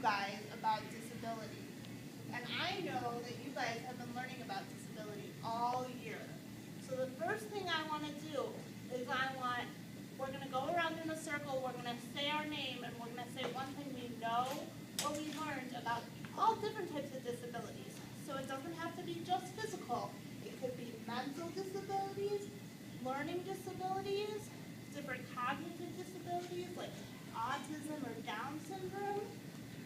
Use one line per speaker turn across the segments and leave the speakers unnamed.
guys about disability. And I know that you guys have been learning about disability all year. So the first thing I want to do is we're going to go around in a circle, we're going to say our name, and we're going to say one thing we know or we learned about all different types of disabilities. So it doesn't have to be just physical. It could be mental disabilities, learning disabilities, different cognitive disabilities like autism or Down syndrome.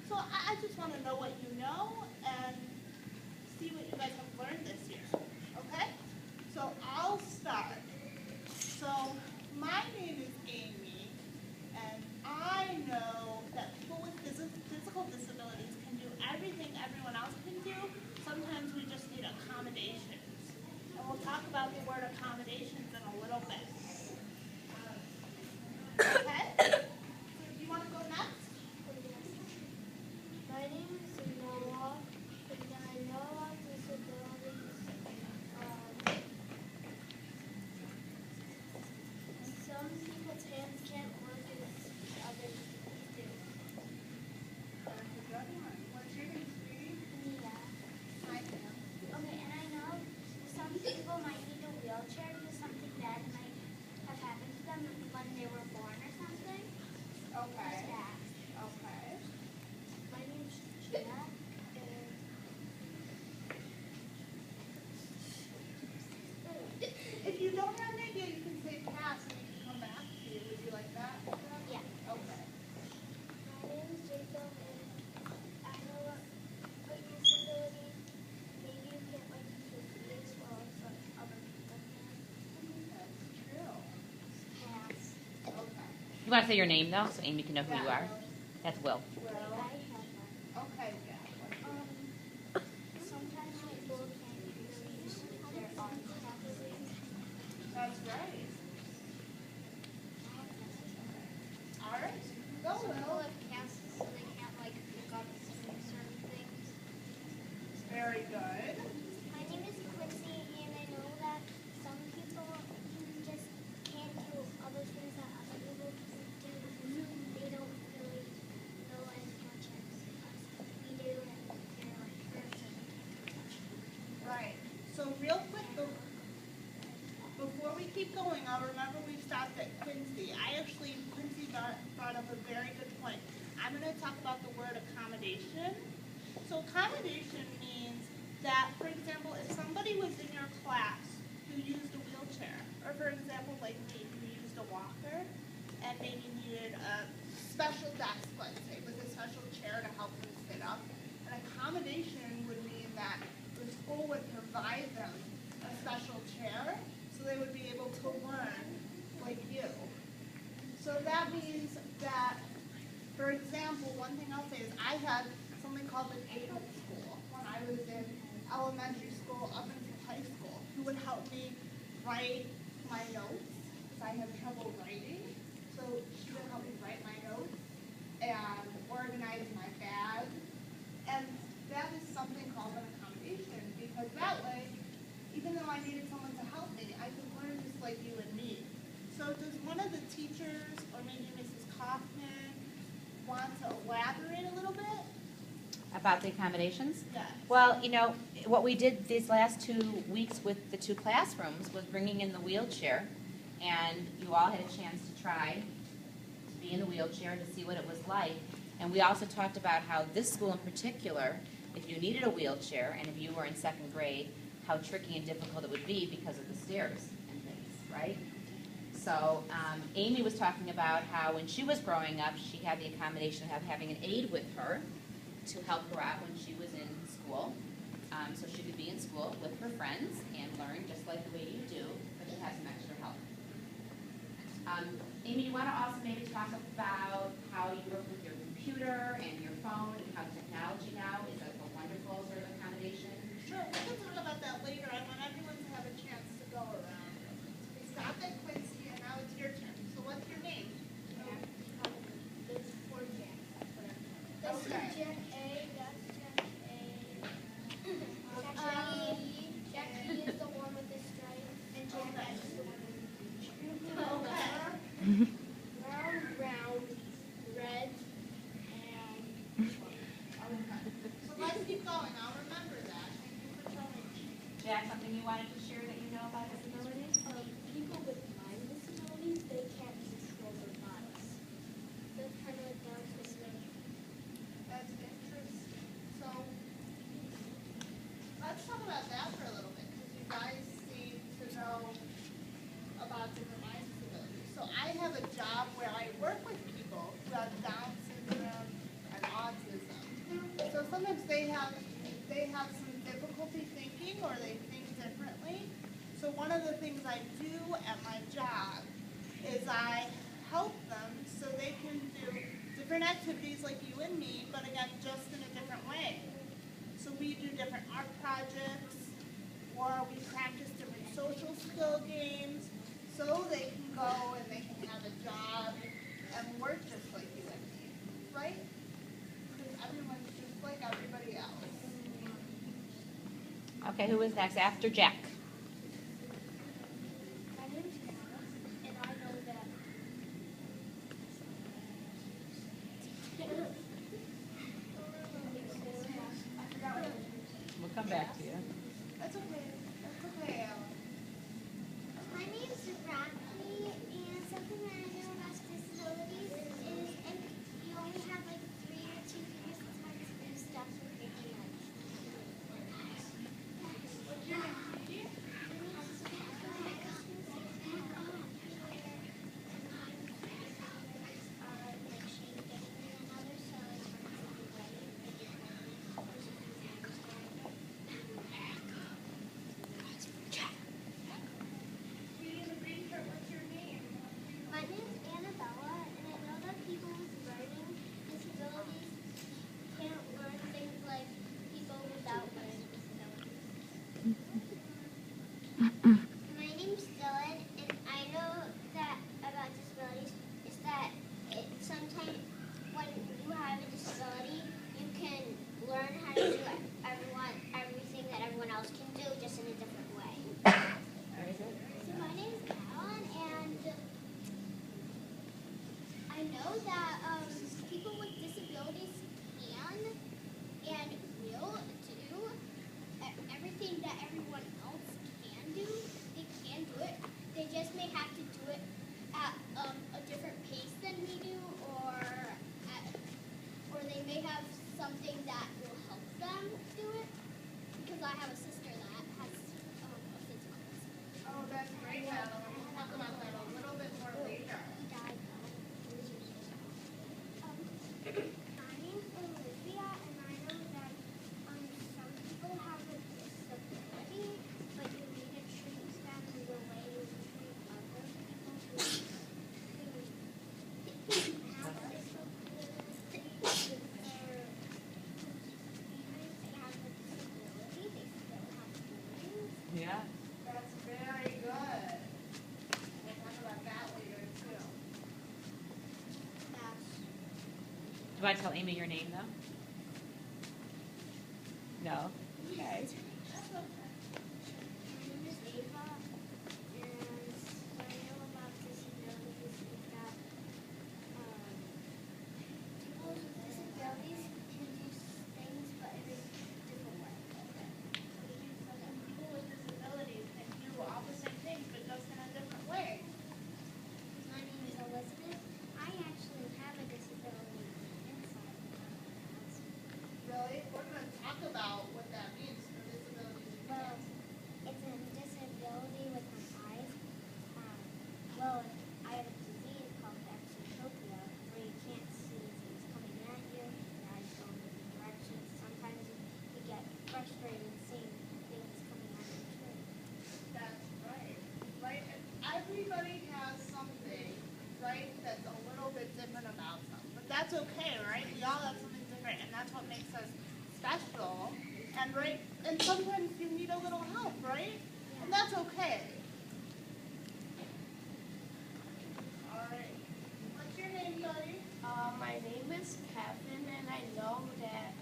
So I just want to know what you know and see what you guys have learned this year. Okay? So I'll start. So my name is Amy, and I know that people with physical disabilities can do everything everyone else can do. Sometimes we just need accommodations. And we'll talk about the word accommodations in a little bit. Okay? So do you want to go next?
My name is Noah, and I know about disabilities. Some people's hands can't work as others do.
What's your name, sweetie?
Mia.
Hi, Pam.
Okay, and I know some people might need a wheelchair because something bad might have happened to them when they were born or something.
Okay.
Just that.
Okay.
My name's Gina,
If you don't have an idea, you can say pass and we can come back to you. Would you like that?
yeah.
Okay.
My name is Jacob, and I know what disability maybe you can't like use as well as some other people can.
That's true.
Pass.
Okay.
You want to say your name, though, so Amy can know who you are? That's Will.
I
Well,
have one.
okay, yeah.
Sometimes people can't really use their arms properly.
That's right. All right. Go,
Some people
Will.
have casts so they can't like pick up certain things.
Very good.
My name is Quincy, and I know that some people just can't do other things that other people can do because they don't really know as much as we do, and they're like hurt and they can't touch.
Right. So real quick, before we keep going, I'll remember we stopped at Quincy. Quincy brought up a very good point. I'm going to talk about the word accommodation. So accommodation means that, for example, if somebody was in your class who used a wheelchair, or for example, like me, who used a walker, and maybe needed a special desk, let's say, with a special chair to help them sit up, an accommodation would mean that the school would provide them a special chair so they would be able to learn like you. So that means that, for example, one thing I'll say is I had something called an aide at school when I was in elementary school up into high school, who would help me write my notes because I have trouble writing. So she would help me write my notes and organize my bag. And that is something called an accommodation because that way, even though I needed someone to help me, I could learn just like you and me. So does one of the teachers, or maybe Mrs. Kaufman, want to elaborate a little bit?
About the accommodations?
Yes.
Well, you know, what we did these last 2 weeks with the 2 classrooms was bringing in the wheelchair, and you all had a chance to try to be in the wheelchair to see what it was like. And we also talked about how this school in particular, if you needed a wheelchair, and if you were in 2nd grade, how tricky and difficult it would be because of the stairs and things, right? So Amy was talking about how when she was growing up, she had the accommodation of having an aide with her to help her out when she was in school. So she could be in school with her friends and learn just like the way you do, but she has some extra help. Amy, you want to also maybe talk about how you work with your computer and your phone and how technology now is a wonderful sort of accommodation?
Sure, we can talk about that later. I want everyone to have a chance to go around. We stopped at Quincy, and now it's your turn. So what's your name?
There's 4 Jacks. This is
Okay.
Jack A, that's Jack A. Jack E is the one with the stripe, and Jack S is the one with the beach.
Okay.
Brown, red, and
you wanted to share that you know about disabilities?
People with mind disabilities, they can't control their bodies. They're kind of down twisted.
That's interesting. So let's talk about that for a little bit, because you guys seem to know about different mind disabilities. So I have a job where I work with people who have Down syndrome and autism. So sometimes they have some difficulty thinking, or they think differently. So one of the things I do at my job is I help them so they can do different activities like you and me, but again, just in a different way. So we do different art projects, or we practice different social skill games, so they can go and they can have a job and work just like you and me, right? Because everyone's just like everybody else.
Okay, who is next after Jack?
My name's Alice, and I know that.
We'll come back to you.
That's okay. That's okay, Alan.
My name's Rocky, and something that I know about disabilities is if you only have like 3 or 2 fingers, it's hard to do stuff with your hands.
What's your name, Gigi? Gigi in the green shirt, what's your name?
My name's Annabella, and I know that people with learning disabilities can't learn things like people without learning disabilities. My name's Dylan, and I know that about disabilities is that sometimes when you have a disability, you can learn how to do everything that everyone else can do, just in a different way.
Very good.
So my name is Alan, and I know that people with disabilities can and will do everything that everyone else can do. They can do it. They just may have to do it at a different pace than we do, or they may have something that will help them do it. Because I have a sister that has a physical disability.
Oh, that's great, Alan. We'll talk about that a little bit more later.
He died though. My name's Olivia, and I know that some people have a disability, but you need to treat them the way you treat other people who have a disability. Even if they have a disability, they still have feelings.
Yeah.
That's very good. We'll talk about that later, too.
That's
Do you want to tell Amy your name, though? No? Okay.
That's okay.
My name is Ava, and what I know about disabilities is that people with disabilities can do things, but in a different way.
So that people with disabilities can do all the same things, but just in a different way.
My name is Elizabeth. I actually have a disability inside of my house.
Really? We're going to talk about what that means for disabilities.
Well, it's a disability with my eyes. Well, I have a disease called exotropia, where you can't see things coming at you, your eyes go in different directions. Sometimes you get frustrated seeing things coming at you too.
That's right. Right? And everybody has something, right, that's a little bit different about them. But that's okay, right? We all have something different, and that's what makes us special. And right, and sometimes you need a little help, right? And that's okay. All right. What's your name, buddy?
My name is Kevin, and I know that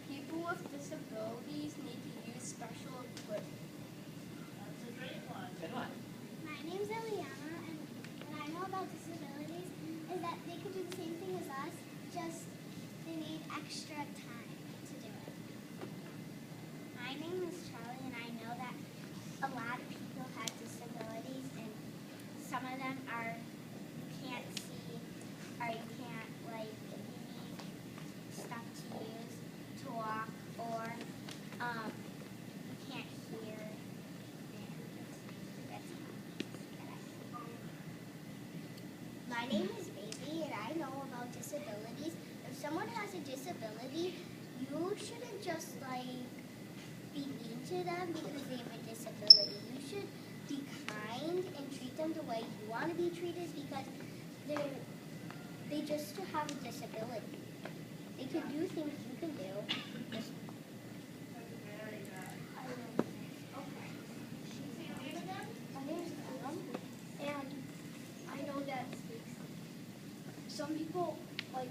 people with disabilities need to use special equipment.
That's a great one.
Good one.
My name's Eliana, and what I know about disabilities is that they could do the same thing as us, just they need extra time to do it. My name is Charlie, and I know that a name is Bailey, and I know about disabilities. If someone has a disability, you shouldn't just be mean to them because they have a disability. You should be kind and treat them the way you want to be treated because they just have a disability. They can do things you can do. Just
some people have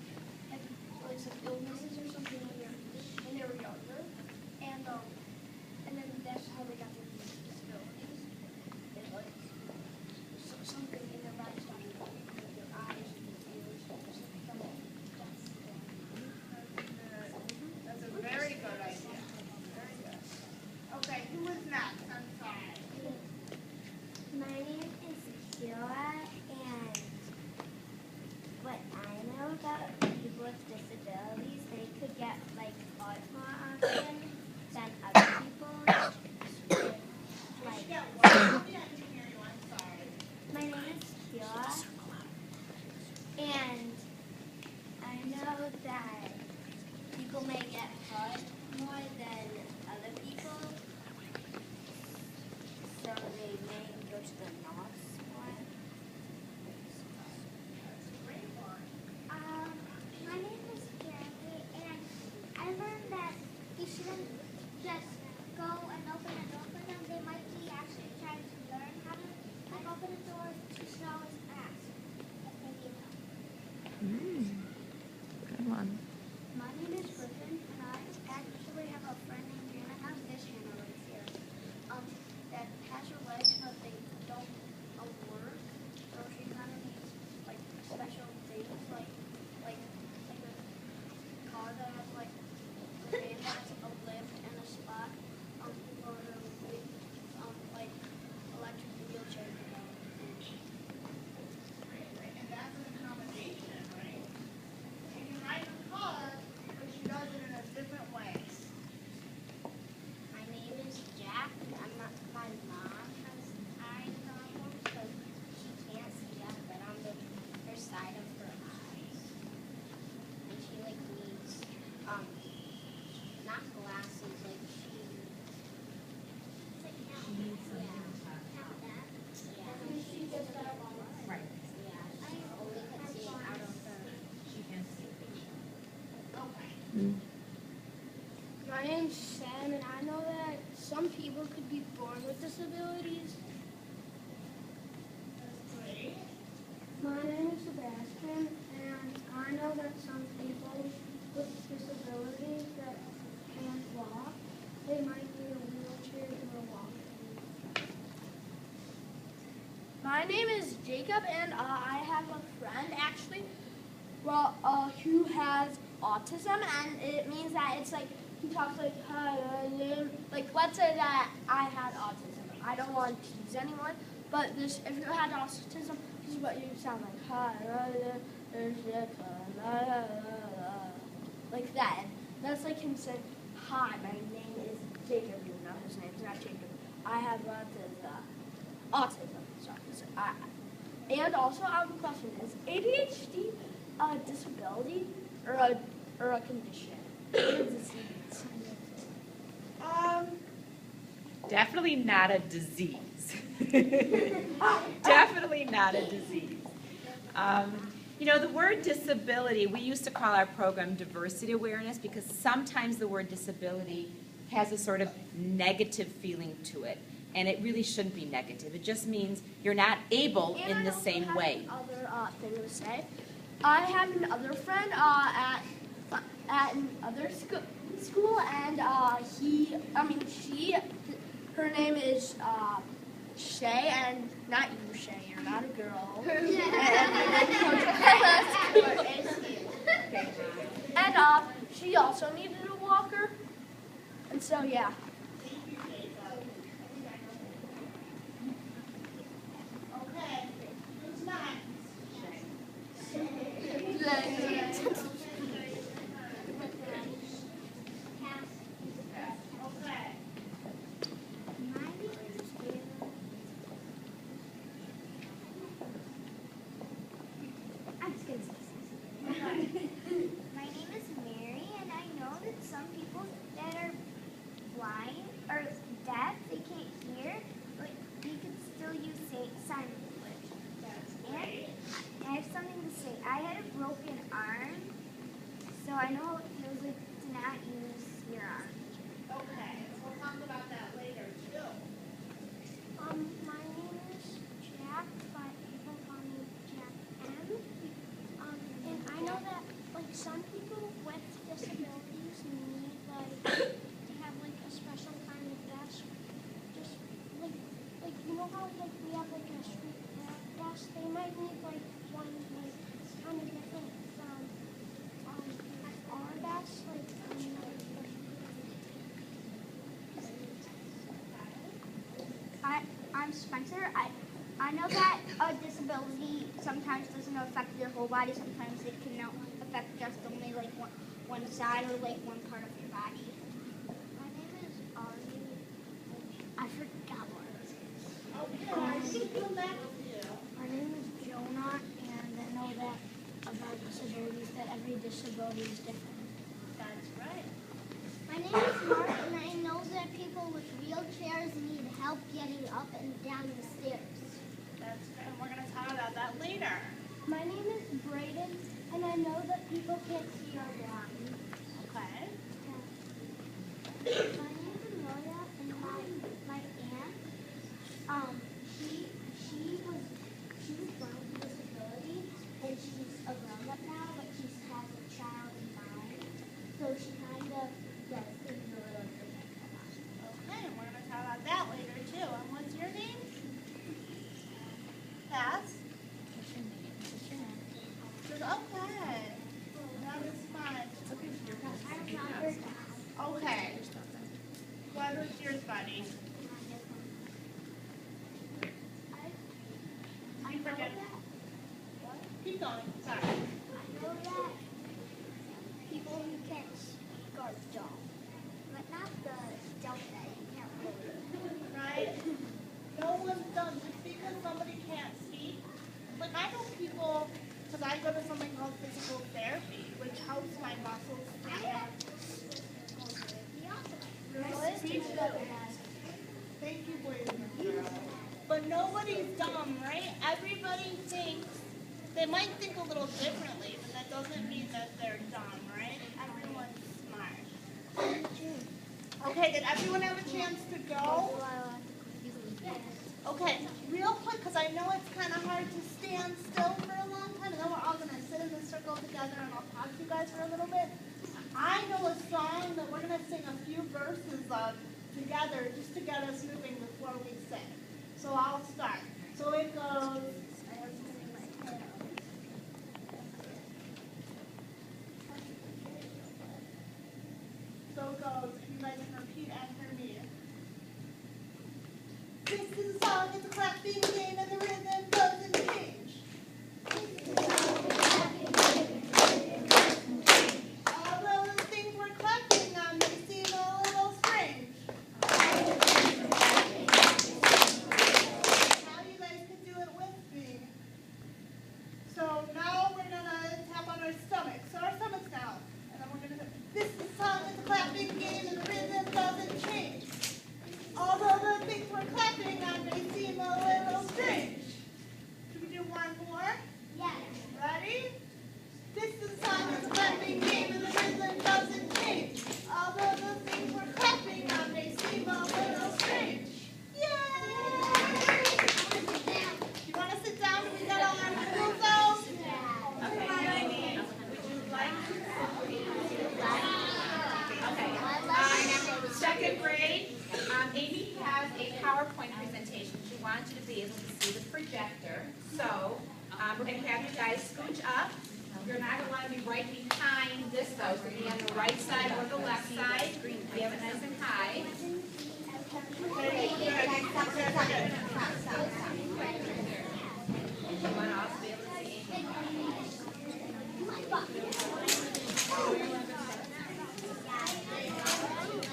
some illnesses or something when they were younger, and then that's how they got their disabilities. And something in their body started with their eyes and their ears and something from it.
That's a very good idea. Very good. Okay, who is next? I'm sorry.
My name is Kira, and what I know about people with disabilities, they could get caught more often than other people.
Yeah, well, I didn't hear you. I'm sorry.
My name is Kira, and I know that people may get caught more than other people, so they may go to the nurse more. My name is Jeremy, and I learned that you shouldn't just go and open a door for them. They might be actually trying to learn how to open a door. You should always ask if they need help.
Good one.
My name is Griffin, and I actually have a friend named Hannah. I have this Hannah right here. That has her legs, but they don't work. So she kind of needs special things like a car that has a van that has a lift and a spot for her electric wheelchair to go.
Right, and that's an accommodation, right? She can ride her car, but she does it in a different way.
My name is Jack, and my mom has eye problems, so she can't see up, but on her side of her eyes. And she needs not glasses, she needs something she just got
Right.
yeah, I only can see out of her.
She can see.
Okay.
My name's Sam, and I know that some people could be born with disabilities.
That's great.
My name is Sebastian, and I know that some people with disabilities that can't walk, they might need a wheelchair or a walker. My name is Jacob, and I have a friend actually, who has autism, and it means that it's he talks let's say that I had autism. I don't want to tease anyone, but if you had autism, this is what you sound like that. And that's like him saying, "Hi, my name is Jacob." You know, his name's not Jacob. I have autism. And also, I have a question: is ADHD a disability or a condition? Or a disease?
Definitely not a disease. Definitely not a disease. The word disability, we used to call our program diversity awareness because sometimes the word disability has a sort of negative feeling to it. And it really shouldn't be negative. It just means you're not able in the same way.
Other thing to say. I have another friend at another school, and her name is Shay, and not you, Shay. You're not a girl. And she also needed a walker, and so yeah.
Okay, who's next? Okay.
My name is Mary, and I know that some people that are blind or deaf, they can't hear, but you can still use sign language. And I have something to say. I had a broken arm, so I know what it feels like to not use your arm.
Okay, we'll talk about that later too.
My name is Jack, but people call me Jack M. And I know that like some people with disabilities need to have like a special kind of desk. Just like you know how like we have like a street desk. They might need like one like kind of different from our desk. I'm Spencer. I know that a disability sometimes doesn't affect your whole body. Sometimes it can affect just only like one side or like one part of your body. My name is Ari. I forgot what it was.
Okay, I should come back to you.
My name is Jonah, and I know that about disabilities, that every disability is different.
That's right.
My name is Mark, and I know that people with wheelchairs need help getting up and down the stairs.
That's good. And we're going to talk about that later.
My name is Brayden, and I know that people can't see our blind.
Okay.
My name is Amelia, and my aunt, she was born with a disability, and she's a grown-up now, but she has a child in mind, so she kind of does things a little different from us.
Okay, and we're going to talk about that later too. And what's your name? Cass? Okay. That is fine. Okay. What was yours, buddy?
I
You forget. Keep going. Sorry.
I know that people who can't speak are dumb, but not the dumb that you can't hold.
Right? No one's dumb. Just because somebody can't speak. Like I know people, because I go to something called physical therapy, which helps my muscles stay up. Thank you, boys and girls. But nobody's dumb, right? Everybody thinks, they might think a little differently, but that doesn't mean that they're dumb, right? Everyone's smart. Okay, did everyone have a chance to go? Okay, real quick, because I know it's kind of hard to stand still for a long time, and then we're all going to sit in a circle together and I'll talk to you guys for a little bit. I know a song that we're going to sing a few verses of together just to get us moving before we sing. So I'll start. So it goes... So it goes, if you guys can repeat after me. This is a song, it's a clapping game, and the rhythm doesn't change. Although the things we're clapping on may seem a little strange. How you guys could do it with me. So now we're going to tap on our stomachs. So our stomachs now. And then we're going to do, this is a song, it's a clapping game, and the rhythm doesn't change. Although the things we're clapping on may seem a little strange. Should we do one more?
Yes.
Ready? This is a song, it's a clapping game, and the rhythm doesn't change. Although the things we're clapping on may seem a little strange. Yay! You want to sit down? We got all our tools out? Okay.
Second grade, Amy has a PowerPoint presentation. She wants you to be able to see the projector. So we're going to have you guys scooch up. You're not going to want to be right behind this, though. So be on the right side or the left side. We have it nice and high. You want to also be able to see Amy.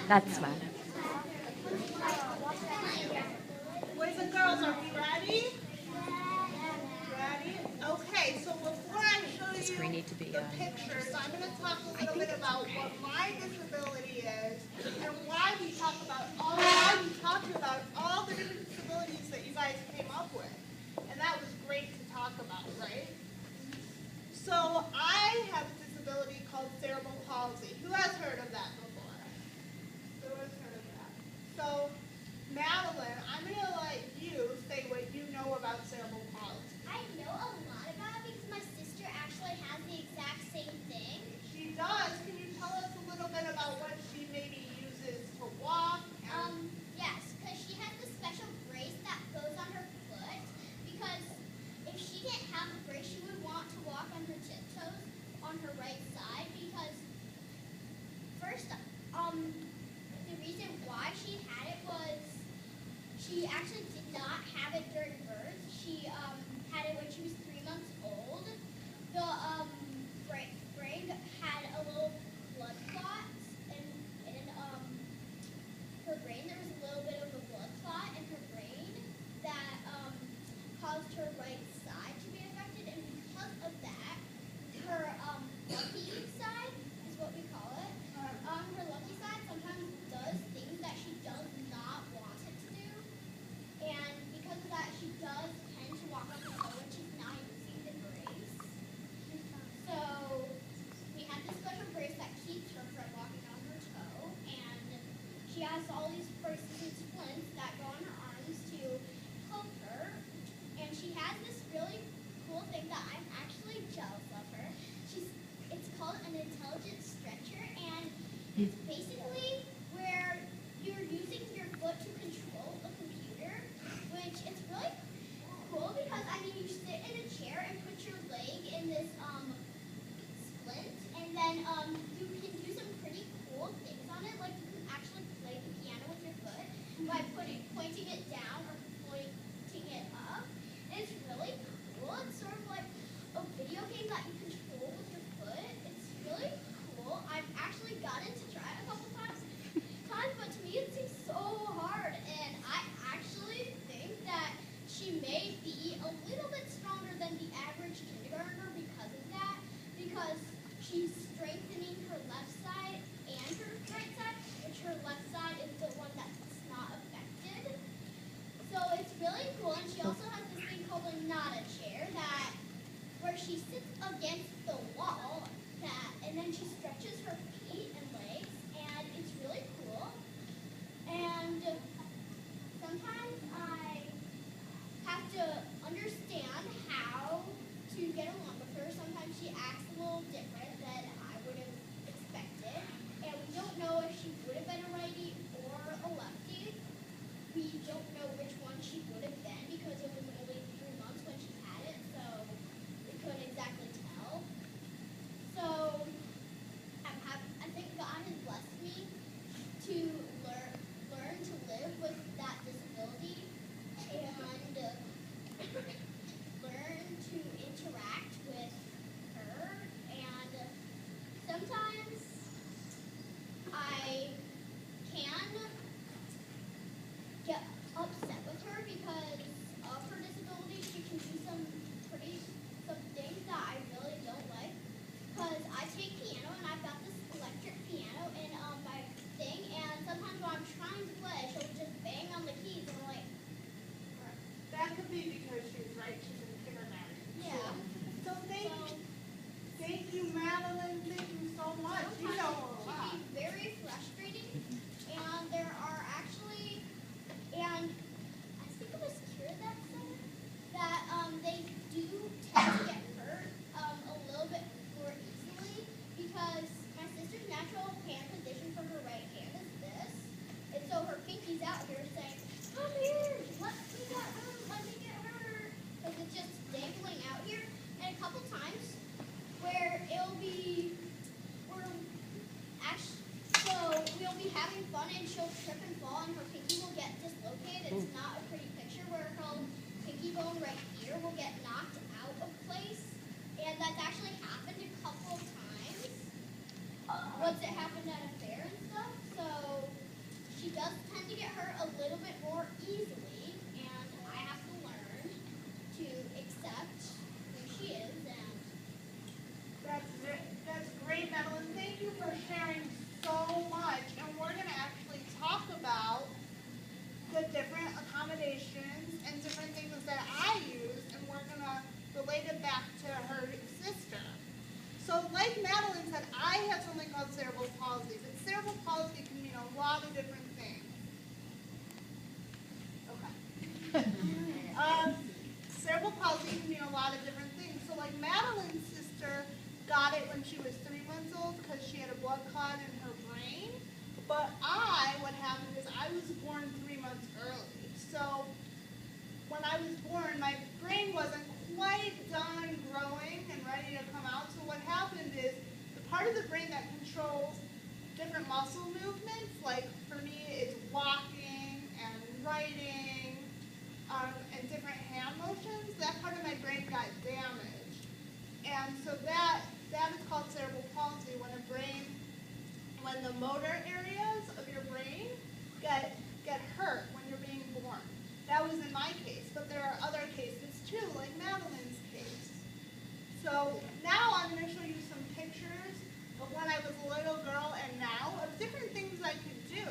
That's fine.
Boys and girls, are we ready? Ready? Okay, so before I show
screen need to be
the
on?
pictures, I'm going to talk a little bit about what my disability is and why we talked about all the different disabilities that you guys came up with. And that was great to talk about, right? So I have a disability called cerebral palsy. Who has heard of that before? Who has heard of that? So Madeline, I'm going to let you say what you know about cerebral palsy.
I know a lot about it because my sister actually has the exact same thing.
She does. Can you tell us a little bit about what she maybe uses to walk?
Yes, because she has this special brace that goes on her foot. Because if she didn't have the brace, she would want to walk on her tiptoes on her right side. Because first, the reason why she had it was she actually did not have it during birth. She had it when she was 3 months old. The brain had a little blood clot in her brain. There was a little bit of a blood clot in her brain that caused her right side to be affected, and because of that, her lucky side is what we call it. Her lucky side sometimes does things that she does not want it to do, and because of that, she does tend to walk on her toe when she's not using the brace. So we have this special brace that keeps her from walking on her toe, and she has all these braces and splints that go on her arms to help her. And she has this really cool thing that I'm actually jealous of her. It's called an intelligent stretcher, and it's basically where you're using your foot to control a computer, which is really cool because, I mean, you sit in a chair and put your leg in this splint, and then you can do some pretty cool things on it, like you can actually play the piano with your foot by pointing it down or pointing it up. And it's really cool. It's sort of like a video game that you control with your foot. It's really cool. I've actually gotten to try it a couple times, but to me it seems so hard. And I actually think that she may be a little bit stronger than the average kindergartner because of that, because she's strengthening her left side and her right side, which her left side is the one that's not affected. So it's really cool, and she also has this thing called a Nada chair where she sits against the wall and then she stretches her feet and legs, and it's really cool. And sometimes I have to understand how to get along with her. Sometimes she acts a little different than I would have expected, and we don't know if she would have been a righty or a lefty. We don't know which one she would have been because it was only 3 months when she had it, so we couldn't exactly tell. So I think God has blessed me to learn to live with that disability and learn to interact with her. And sometimes I can get upset with her because of her disability. She can do some things that I really don't like. Because I take piano, and I've got this electric piano in my thing, and sometimes when I'm trying to play, she'll just bang on the keys, and I'm like,
That could be because she's in kindergarten.
yeah.
So thank you, Madeline. Thank you so much. You know a lot.
Sometimes it can be very frustrating, and there are actually, and I think it was Kira that said that they do tend to get hurt a little bit more easily because my sister's natural hand position for her right hand is this, and so her pinky's out here saying, "Come here, let me get hurt, let me get hurt," because it's just dangling out here. And a couple times where we'll be having fun and she'll trip and fall and her pinky will get dislocated. It's not a pretty picture where her pinky bone right here will get knocked out of place. And that's actually happened a couple of times once it happened at a fair and stuff. So she does tend to get hurt a little bit more easily, and I have to learn to accept who she is and
the different accommodations and different things that I use, and we're gonna relate it back to her sister. So like Madeline said, I have something called cerebral palsy, but cerebral palsy can mean a lot of different things. Okay. Cerebral palsy can mean a lot of different things. So like Madeline's sister got it when she was 3 months old because she had a blood clot in her brain. But what happened is I was born 3 months early. So when I was born, my brain wasn't quite done growing and ready to come out. So what happened is the part of the brain that controls different muscle movements, like for me it's walking and writing and different hand motions, that part of my brain got damaged. And so that is called cerebral palsy, when the motor areas of your brain get hurt when you're being born. That was in my case, but there are other cases too, like Madeline's case. So now I'm going to show you some pictures of when I was a little girl and now, of different things I could do,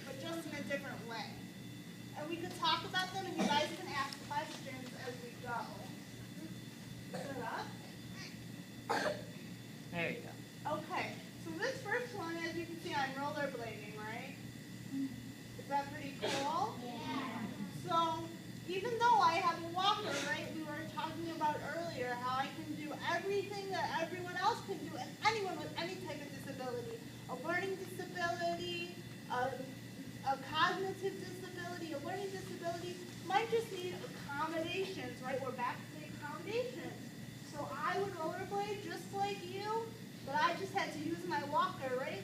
but just in a different way. And we could talk about them, and you guys can ask questions as we go. Put it up.
There you go.
Okay, so this first one, as you can see, I'm rollerblading, right? Is that pretty cool?
Yeah.
So, even though I have a walker, right, we were talking about earlier how I can do everything that everyone else can do, and anyone with any type of disability, a learning disability, a cognitive disability, a learning disability, might just need accommodations, right? We're back to the accommodations. So I would rollerblade just like you, but I just had to use my walker, right?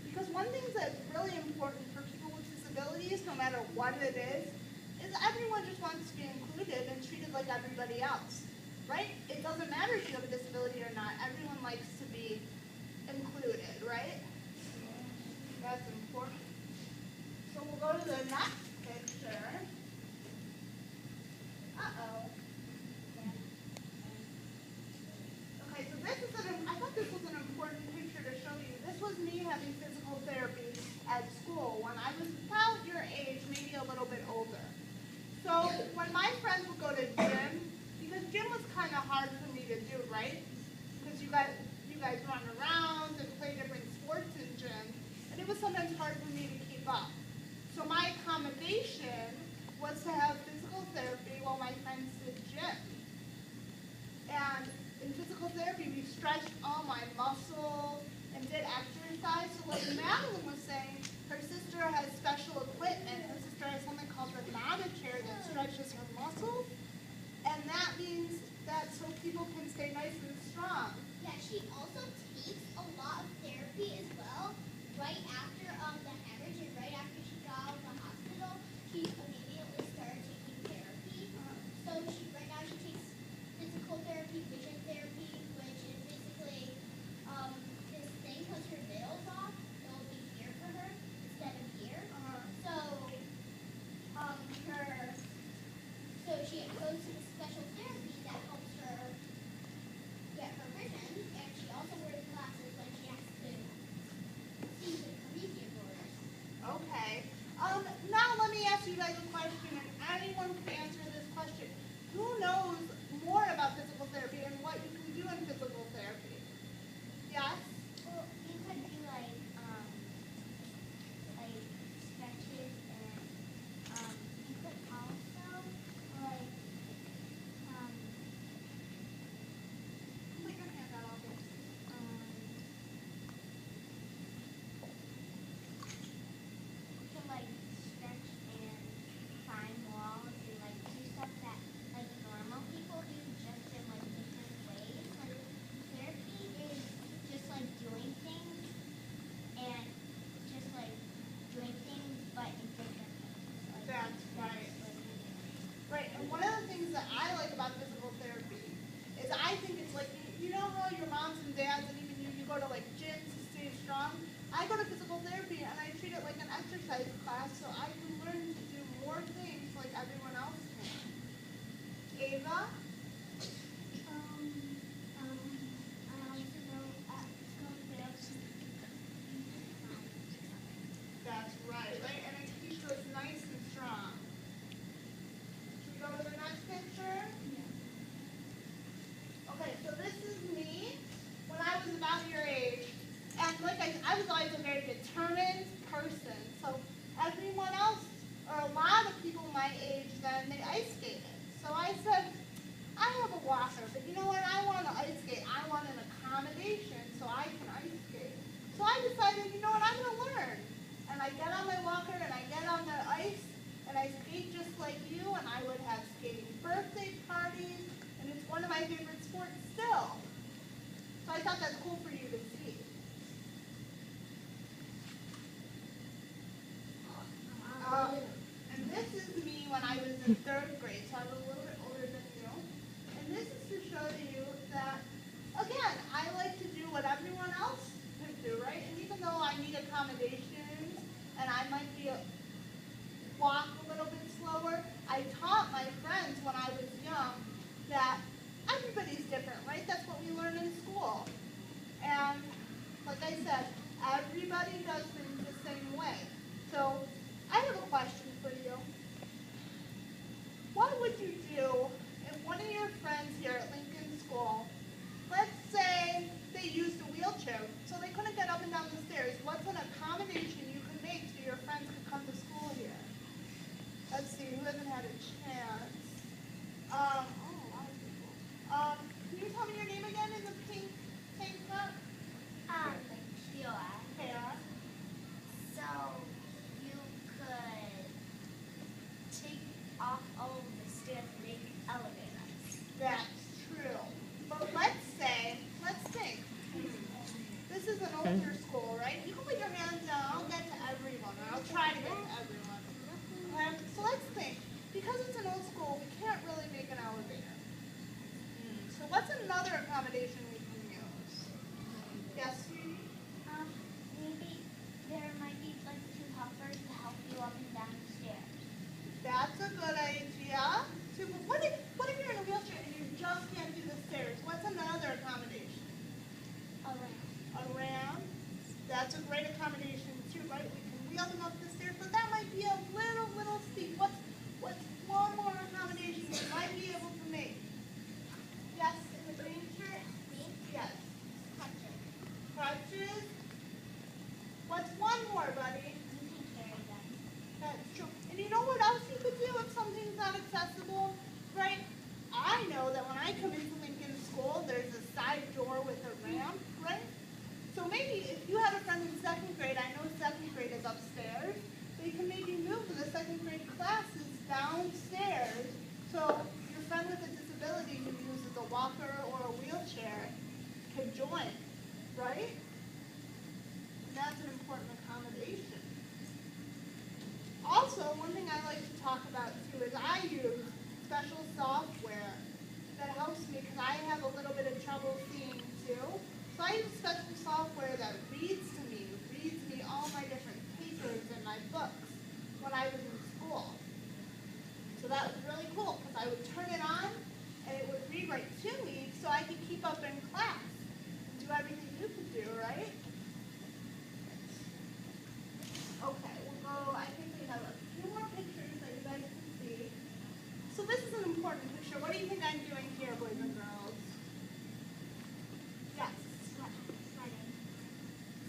Because one thing that's really important for people with disabilities, no matter what it is everyone just wants to be included and treated like everybody else, right? It doesn't matter if you have a disability or not. Everyone likes to be included, right? That's important. So we'll go to the next picture. Uh-oh. Okay, so I thought this was an important picture to show you. This was me having physical therapy at school when I was about your age, maybe a little bit older. So when my friends would go to gym, because gym was kind of hard for me to do, right? Because you guys run around and play different sports in gym, and it was sometimes hard for me to keep up. So my accommodation was to have physical therapy while my friends did gym. And in physical therapy, we stretched all my muscles and did exercise. So like Madeline was saying, her sister has special equipment. Her sister has something called the chair that stretches her muscles. And that means that so people can stay nice and strong.
Yeah, she also takes a lot of therapy as well. Right after the hemorrhage and right after she got out of the hospital, she immediately started taking therapy. So right now she takes physical therapy, vision therapy, which is basically this thing puts her veils off. It'll be here for her instead of here. So she goes to the special therapy that helps her get her vision, and she also wears glasses when she has to see the Promethean borders.
Okay. Now let me ask you guys a question, and anyone can answer this question. Who knows more about physical therapy and what you can do in physical therapy? Yes?
Well, you could do like stretches, and you could also like
Put your hand out.
you can like stretch and climb walls and like do stuff that like normal people do just in like different ways. Like therapy is just like doing things and just like doing things but in different ways. Like,
That's right. Right, and one of the things that I like about physical therapy is I think it's like, you know how your moms and dads and even you go to like gyms to stay strong? I go to physical therapy and I treat it like an exercise class so I can learn to do more things like everyone else can. Ava?
I also know physical therapy.
That's right, right? And it keeps us nice and strong. about your age. And like I was always a very determined person. So everyone else, or a lot of people my age then, they ice skated. So I said, I have a walker, but you know what? I want to ice skate. I want an accommodation so I can ice skate. So I decided, you know what? I'm going to learn. And I get on my walker and I get on the ice and I skate just like you, and I would have skating birthday parties, and it's one of my favorite sports still. So I thought that's cool for you to see. And this is me when I was in 3rd grade, so I was a little bit older than you. And this is to show you that, again, I like to do what everyone else could do, right? And even though I need accommodations and I might be walk a little bit slower, I taught my friends when I was young that everybody's different, right? That's what we learn in school. And like I said, everybody does things the same way. So I have a question for you. What would you do if one of your friends here at Lincoln School, let's say they used a wheelchair, so they couldn't get up and down the stairs? What's an accommodation you could make so your friends could come to school here? Let's see, who hasn't had a chance? A lot of people. Can you tell me your name again in the pink tank top? Kara.
So you could take off all of the stairs and make elevators.
That's true. But let's think. This is an older school, right? You can put your hands down. I'll get to everyone, or I'll try to get to everyone. So let's think. Because it's an old school, we can't really make an elevator. So what's another accommodation we can use? Yes, sweetie?
Maybe there might be like 2 helpers to help you up and down the stairs.
That's a good idea. So what if you're in a wheelchair and you just can't do the stairs? What's another accommodation? A ramp. That's a great accommodation too, right? We can wheel them up the stairs, but that might be a little steep. What's one more accommodation we might be able to make? Yes, in the green shirt? Yes. Crutches. What's one more, buddy?
You can carry them.
That's true. And you know what else you could do if something's not accessible? Right? I know that when I come into Lincoln School, there's a side door with a ramp, right? So maybe if you have a friend in 2nd grade, I know 2nd grade is upstairs, but you can maybe move the 2nd grade classes downstairs so your friend with a disability who uses a walker or a wheelchair can join, right? And that's an important accommodation. Also, one thing I like to talk about too is I use special software that helps me because I have a little bit of trouble seeing too. So I use special software that reads me all my different papers and my books when I was in school. So that was really cool because I would turn it on and it would read right to me so I could keep up in class and do everything you could do, right? Okay, we'll go, I think we have a few more pictures that you guys can see. So this is an important picture. What do you think I'm doing here, boys and girls? Yes.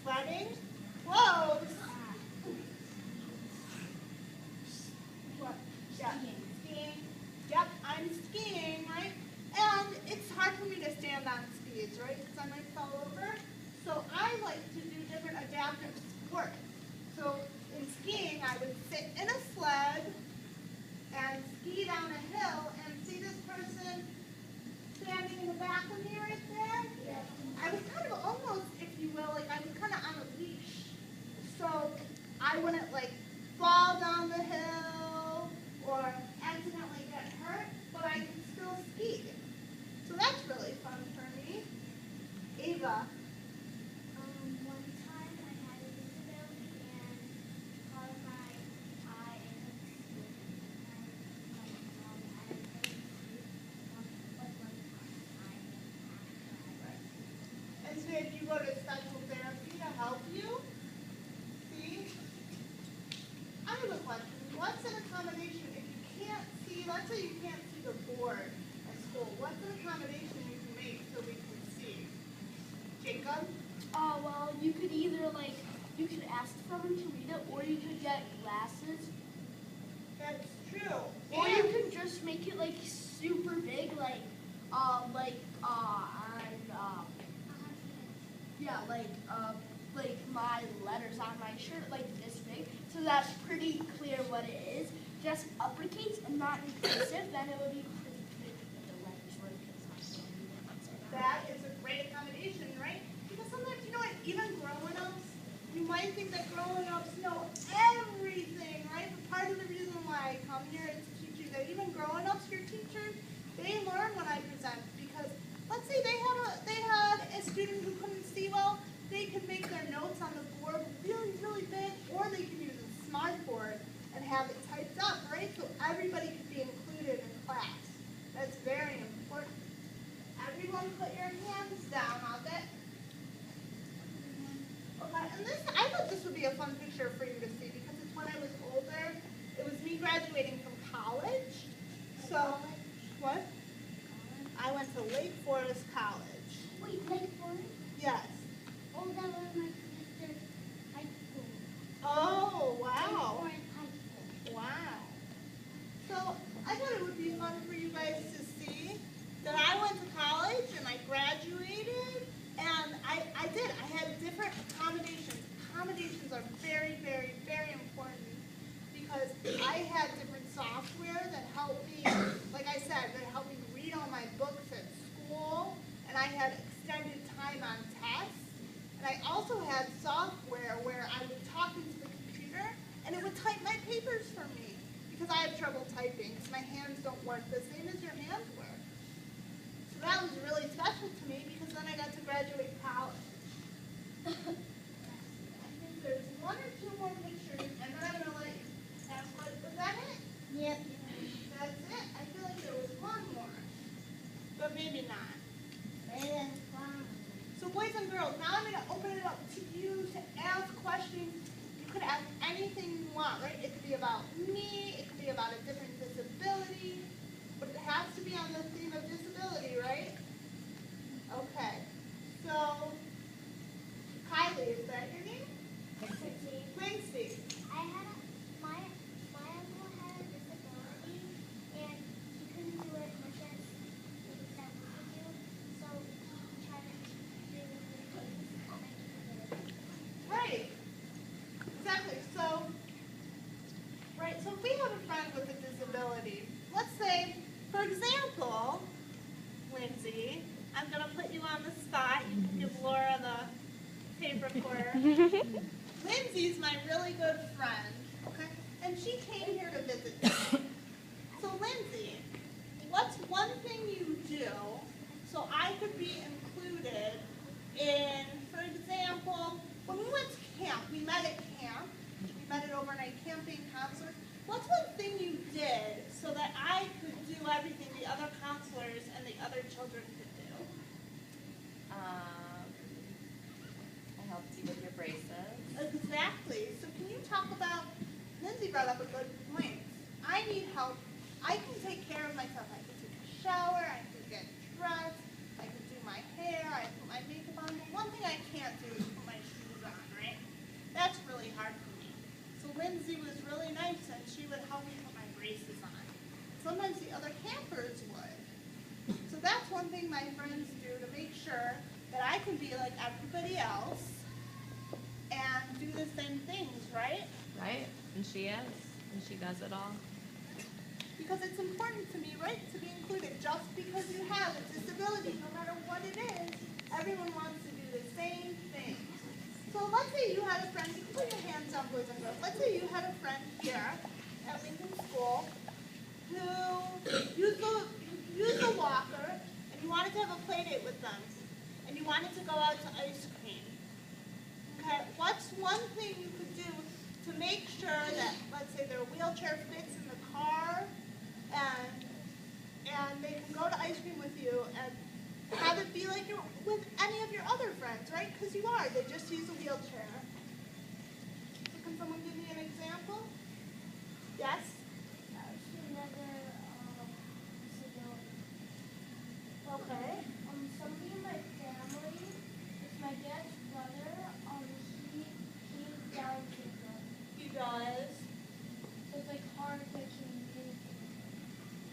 Sledding? Whoa! What? Yeah. Skiing. Yep, I'm skiing, right? And it's hard for me to stand on skis, right? Because I might fall over. So I like to do different adaptive sports. So in skiing, I would sit in a sled and ski down a hill and see this person standing in the back of me right there? Yeah. I was kind of almost, if you will, like I was kind of on a leash. So I wouldn't like fall down the hill or accidentally get hurt, but I could still ski. So that's really fun for me. Ava.
One time I had a disability and because my eye and my mom had a disability, was one time
And so if you go to special therapy to help you, see? I have a question. What's an accommodation if you can't see, let's say you can't see the board at school, what's an accommodation you can make so we can see? Jacob?
someone to read it, or you could get glasses,
That's true.
or you can just make it like super big, like my letters on my shirt, like this big, so that's pretty clear what it is. Just uppercase and not inclusive, then it would be pretty clear what the letters were.
That is a great accommodation, right? Because sometimes, you know what, even grown-ups, you might think that grown-ups know everything, right? But part of the reason why I come here is to teach you that even grown-ups, your teachers, they learn when I present. Because let's say they had a student who couldn't see well, they could make their notes on the board really, really big, or they can use a smart board and have it typed up, right? So everybody could be included in class. That's very important. Everyone put your hands down on it. Okay, and this, I thought this would be a fun picture for you to see because it's when I was older. It was me graduating from college. So, what? I went to Lake Forest College.
Wait, Lake Forest?
Yes.
Oh, that was my sister's high school.
Oh, wow.
Lake Forest High School.
Wow. So I thought it would be fun for you guys to see that I went to college and I graduated, and I did. I had different accommodations. Accommodations are very, very, very important because I had different software that helped me, like I said, that helped me read all my books at school, and I had extended time on tests. And I also had software where I would talk into the computer and it would type my papers for me because I have trouble typing because my hands don't work the same as your hands work. So that was really special to me because then I got to graduate college. I think there's one or two more pictures and then I'm going to let you ask what, was that it?
Yep.
That's it? I feel like there was one more, but maybe not. So boys and girls, now I'm going to open it up to you to ask questions. You could ask anything you want, right? It could be about me, it could be about a different disability, but it has to be on the theme of disability, right? Okay. So, Kylie, is that your name? Quincy.
My uncle had a disability, and he couldn't do as much as things that we could do, so he tried to do things that make him do it.
Right. Exactly. So, right, so if we have a friend with a disability, let's say, for example, Lindsay, I'm going to put you on the spot. You can give Laura the paper quarter. Lindsay's my really good friend, okay? And she came here to visit me. So, Lindsay, what's one thing you do so I could be included in, for example, when we went to camp, we met at camp. We met at overnight camping concert. What's one thing you did so that I could do everything the other counselors and the other children could do?
I helped you with your braces.
Exactly. So can you talk about, Lindsay brought up a good point. I need help. I can take care of myself. I can take a shower. I can get dressed. I can do my hair. I can put my makeup on. But one thing I can't do is put my shoes on, right? That's really hard for me. So Lindsay was really nice, and she would help me put my braces on. Sometimes the other campers would. So that's one thing my friends do to make sure that I can be like everybody else and do the same things, right?
Right? And she is. And she does it all.
Because it's important to me, right, to be included. Just because you have a disability, no matter what it is, everyone wants to do the same thing. So let's say you had a friend, you can put your hands up, boys and girls. Let's say you had a friend here at Lincoln School who used a walker, and you wanted to have a play date with them, and you wanted to go out to ice cream. Okay, what's one thing you could do to make sure that, let's say, their wheelchair fits in the car, and they can go to ice cream with you and have it be like you're with any of your other friends, right? Because you are. They just use a wheelchair. So can someone give me an example? Yes?
Another disability.
Okay.
Somebody in my family, it's my dad's brother, he came down to
does.
So it's like hard to communicate.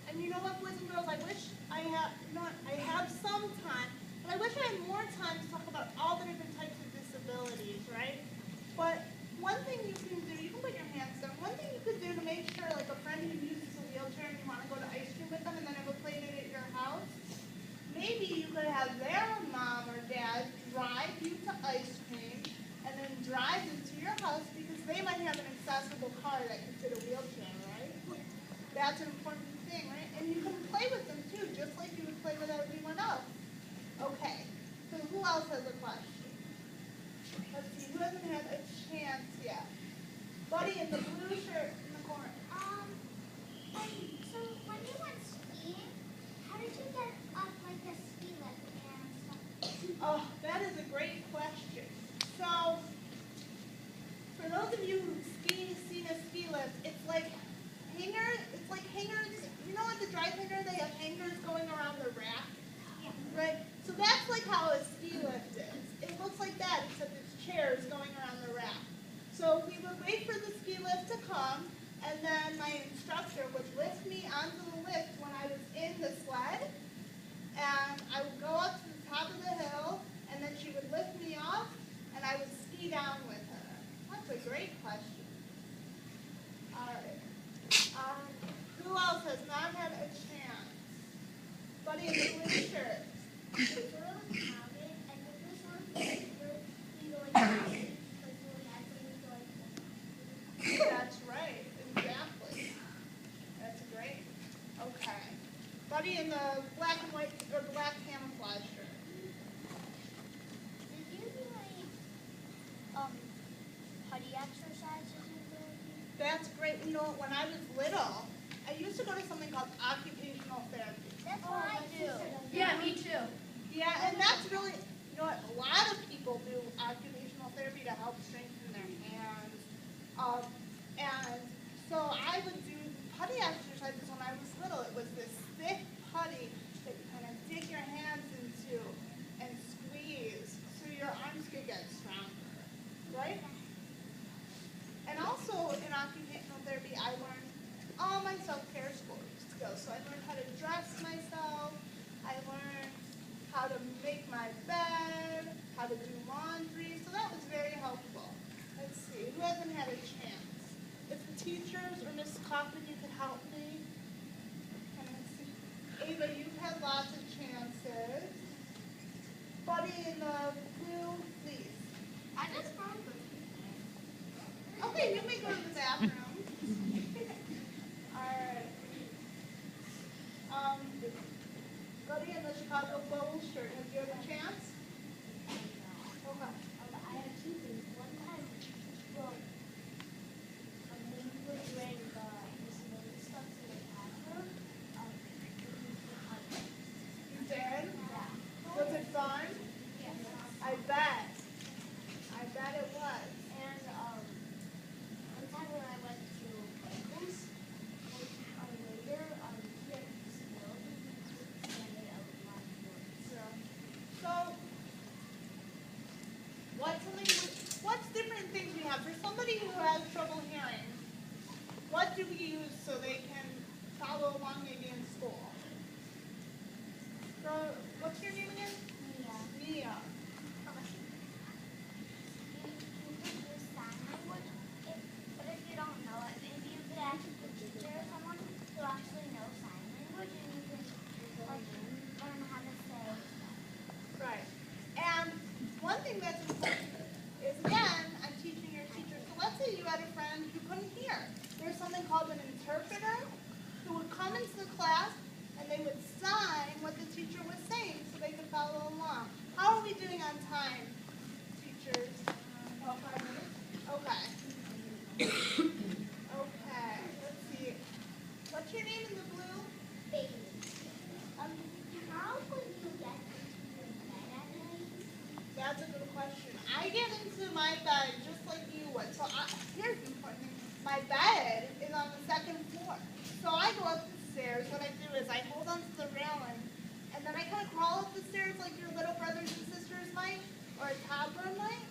And you know what, boys and girls, I wish I have, I have some time, but I wish I had more time to talk about all the different types of disabilities, right? But one thing you can do, you can put your hands down, one thing you could do to make sure, like a friend who uses a wheelchair and you want to go to ice cream with them and then have a play date at your house, maybe you could have their mom or dad drive you to ice cream and then drive them to your house because they might have an accessible car that can fit a wheelchair, right? That's an important thing, right? And you can play with them too, just like you would play with everyone else. Okay, so who else has a question? Let's see, who hasn't had a chance yet? Buddy in the blue shirt in the corner.
So when you went skiing, how did you get up like the ski lift and stuff?
Oh, that is a great question. So, for those of you who've seen a ski lift, it's like hangers, you know at the dry cleaner they have hangers going around the rack?
Yeah.
Right? So that's like how a ski lift is. It looks like that, except it's chairs going around the rack. So we would wait for the ski lift to come, and then my instructor would lift me onto the lift when I was in the sled, and I would go up to the top of the hill, and then she would lift me off, and I would ski down with her. That's a great question. All right. Who else has not had a chance? Buddy in the blue shirt.
It's a little crowded, and if this one you go like this, like really nice, and you go like this.
That's right, exactly. That's great. Okay. Buddy in the black and white or black camouflage shirt.
Did you do any putty exercises in therapy?
That's great. You know, when I was little, I used to go to something called occupational therapy.
That's what I do.
Yeah, me too.
Yeah, and that's really, you know what, a lot of people do occupational therapy to help strengthen their hands. And so I would do putty exercises when I was little. It was this thick putty that you kind of dig your hands into and squeeze so your arms could get stronger, right? And also in occupational therapy, I learned all my self-care skills. So I learned how to dress myself. I learned how to make my bed, how to do laundry. So that was very helpful. Let's see, who hasn't had a chance? If the teachers or Miss Kaufman, you could help me. And let's see. Ava, you've had lots of chances. Buddy in the blue, please.
I just found
Okay, you may go to the bathroom. All right. Buddy in the Chicago Bulls shirt, have you had a chance? Okay.
I have two things. One time, well, when we were doing the disability stuff in the classroom,
You did?
yeah.
Was it fun?
Yes.
I bet. I bet it was.
And one time when I went to Franklin's, later, he had a disability, and I made a lot of work.
So, what's different things we have? For somebody who has trouble hearing, what do we use so they can follow along maybe in school? So, what's your name again?
Yeah.
Mia.
You could use sign language, but if you don't know it, maybe you could ask the teacher or someone who actually knows sign language, and you can like learn how to say stuff.
Right. And one thing that's important is, again, I'm teaching your teacher. So let's say you had a friend who couldn't hear. There's something called an interpreter who would come into the class and they would sign what the teacher was saying so they could follow along. How are we doing on time, teachers? Oh, 5 minutes? Okay. Okay, let's see. What's your name in the blue?
Baby. How would you get into your bed at night?
That's a good question. I get into my bed just like you would. So here's the important thing. My bed is on the second floor. So I go up the stairs. What I do is I hold onto the railing, and then I kind of crawl up the stairs like your little brothers and sisters might, or a toddler might.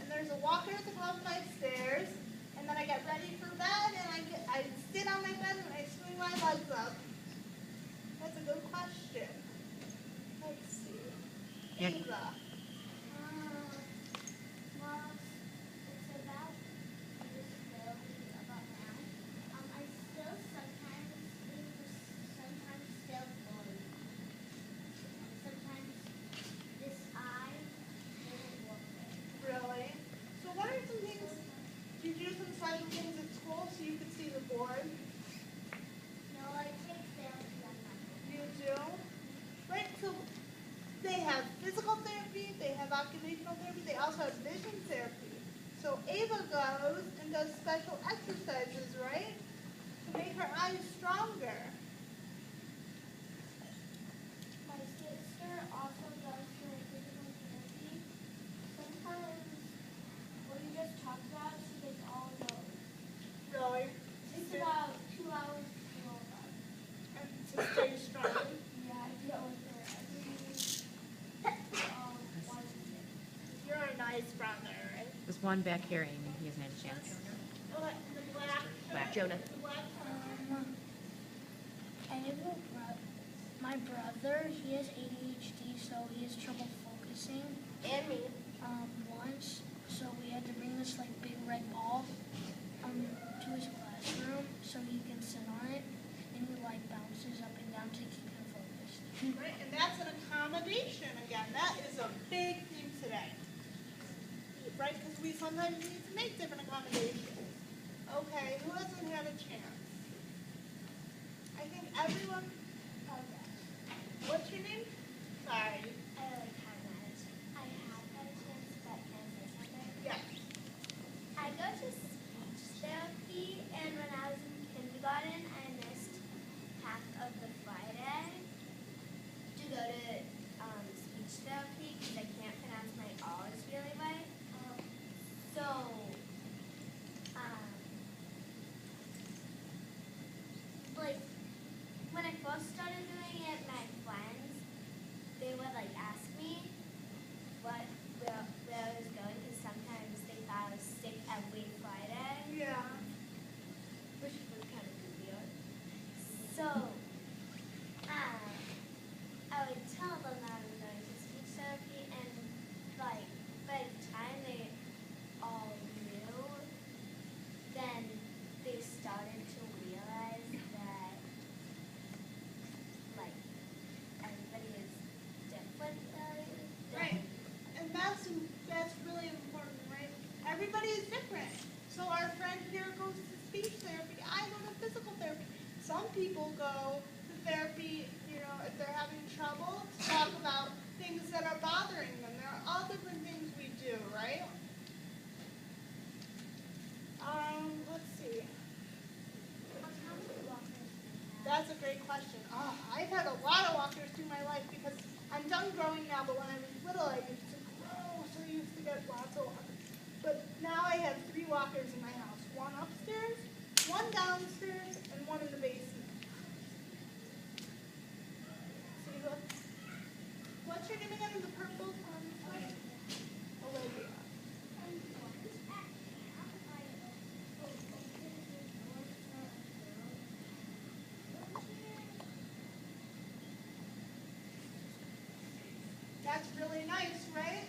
And there's a walker at the top of my stairs, and then I get ready for bed and I sit on my bed and I swing my legs up? That's a good question. Let's see.
Yeah.
Ava.
Well, it's about disability about now. I still sometimes still bully. Sometimes this eye doesn't work right.
Really? So what are some things, do you do some special things at school so you can see the board?
No, I take therapy on my own.
You do? Right, so they have physical therapy, they have occupational therapy, they also have vision therapy. So Ava goes and does special exercises, right? To make her eyes stronger.
My sister also does her physical therapy. Sometimes what you just talked about, she gets all those.
Really?
It's about 2 hours to do all that.
And to stay strong.
Yeah, I deal with her every Wednesday.
You're a nice brother, right?
There's one back here, Amy. He hasn't had a chance.
What, the black?
Black. Jonah.
The black
I have my brother, he has ADHD, so he has trouble focusing.
And me.
Once, so we had to bring this like big red ball to his classroom so he can sit on it, and he like bounces up and down to keep him focused.
Right, and that's an accommodation again. That is a big theme today. Right, because we sometimes need to make different accommodations. Okay, who hasn't had a chance? I think everyone. What's your name? Sorry.
I have had a chance, but can I say something?
Yes.
I go to speech therapy, and when I was in kindergarten, I missed half of the Friday to go to speech therapy because I can't pronounce my R's really right. So, like, when I first started doing it, my friends, they would like ask me where I was going because sometimes they thought I was sick every Friday,
Yeah.
which was kind of weird. So, I would tell them that I was going to speech therapy, and like by the time they all knew, then they started to realize that like everybody is different.
Right. And that's really important, right? Everybody is different. So our friend here goes to speech therapy. I go to physical therapy. Some people go to therapy, you know, if they're having trouble, to talk about things that are bothering them. There are all different things we do, right? Let's see. That's a great question. Oh, I've had a lot of walkers through my life because I'm done growing now, but when I was little, I used to grow, so I used to get lots of walkers. But now I have 3 walkers in my house. One upstairs, one downstairs, and one in the basement. See, look. What's your name again? The purple one? Olivia. That's really nice, right?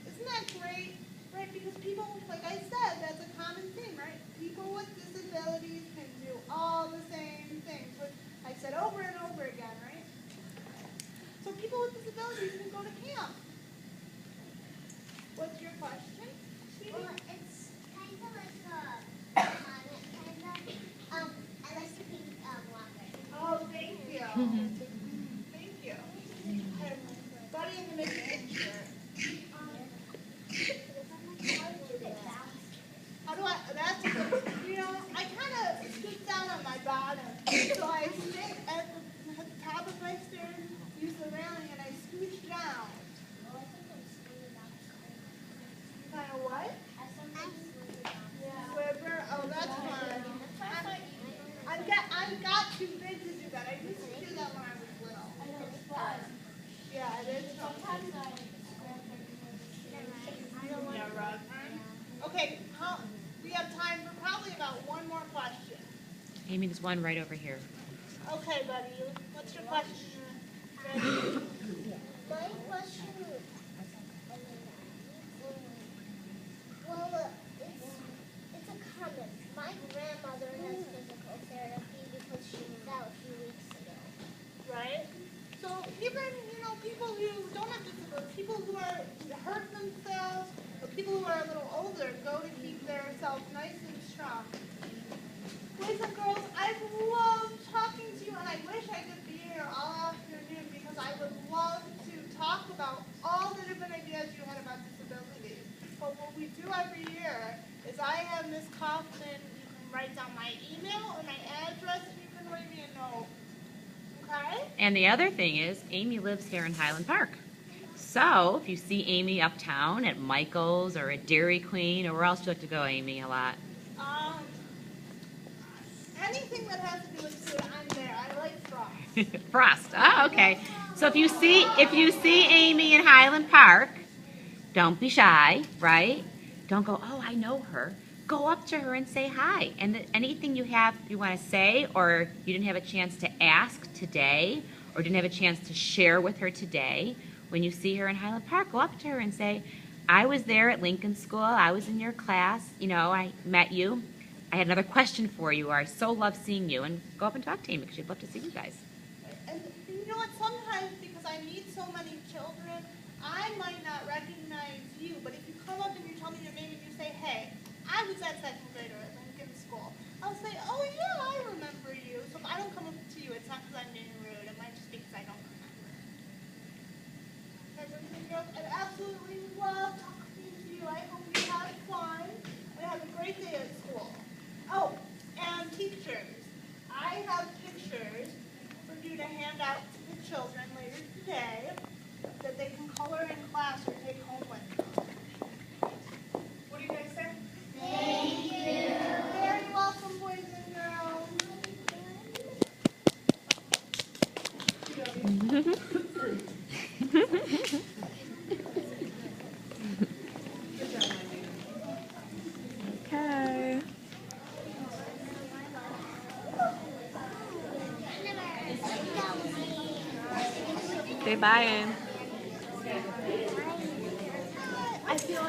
Isn't that great? Right, because people, like I said, that's a common thing, right? People with disabilities can do all the same things, which I said over and over again, right? So people with disabilities can go to camp. What's your question?
Well, it's kind of like a I like to pink walker.
Oh, thank you. Thank you. Buddy in the mid-picture. How do I, that's a good, you know, I kind of scoot down on my bottom. So I sit at the top of my stairs, use the railing, and I scooch down. Kind of what? Swimmer? Oh, that's fun. I got too big to do that. I used to do that when I was little. Yeah, it is fun. Yeah, right. Okay, we have time for probably
Amy, there's one right over here.
Okay, buddy. What's your question? Ready?
My question, well, it's a comment. My grandmother has physical therapy because she was out a few weeks ago.
Right? So even, people who don't have disabilities, people who are hurt themselves, or people who are a little older, go to keep themselves nice and strong. Boys and girls, I've loved talking to you, and I wish I could be here all afternoon because I would love to talk about all the different ideas you had about disabilities. But what we do every year is I have Miss Kaufman, you can write down my email or my address, and you can write me a note. Okay?
And the other thing is, Amy lives here in Highland Park. So if you see Amy uptown at Michael's or at Dairy Queen, or where else do you like to go, Amy, a lot?
Anything that has to do with food, I'm there. I like frost.
Frost. Oh, okay. So if you see Amy in Highland Park, don't be shy, right? Don't go, oh, I know her. Go up to her and say hi. And anything you want to say, or you didn't have a chance to ask today, or didn't have a chance to share with her today, when you see her in Highland Park, go up to her and say, I was there at Lincoln School. I was in your class. I met you. I had another question for you, or I so love seeing you. And go up and talk to Amy because she'd love to see you guys.
And you know what? Sometimes, because I meet so many children, I might not recognize you. But if you come up and you tell me your name and you say, hey, I was at second grader at Lincoln School, I'll say, oh, yeah, I remember you. So if I don't come up to you, it's not because I'm being rude. It might just be because I don't remember. I absolutely love talking to you. I hope you had fun. We have a great day at school. Oh, and teachers, I have pictures for you to hand out to the children later today that they can color in class or take home with them. What do you guys say? Thank you. You're very welcome, boys and girls.
Okay. Say bye, Ann.
I feel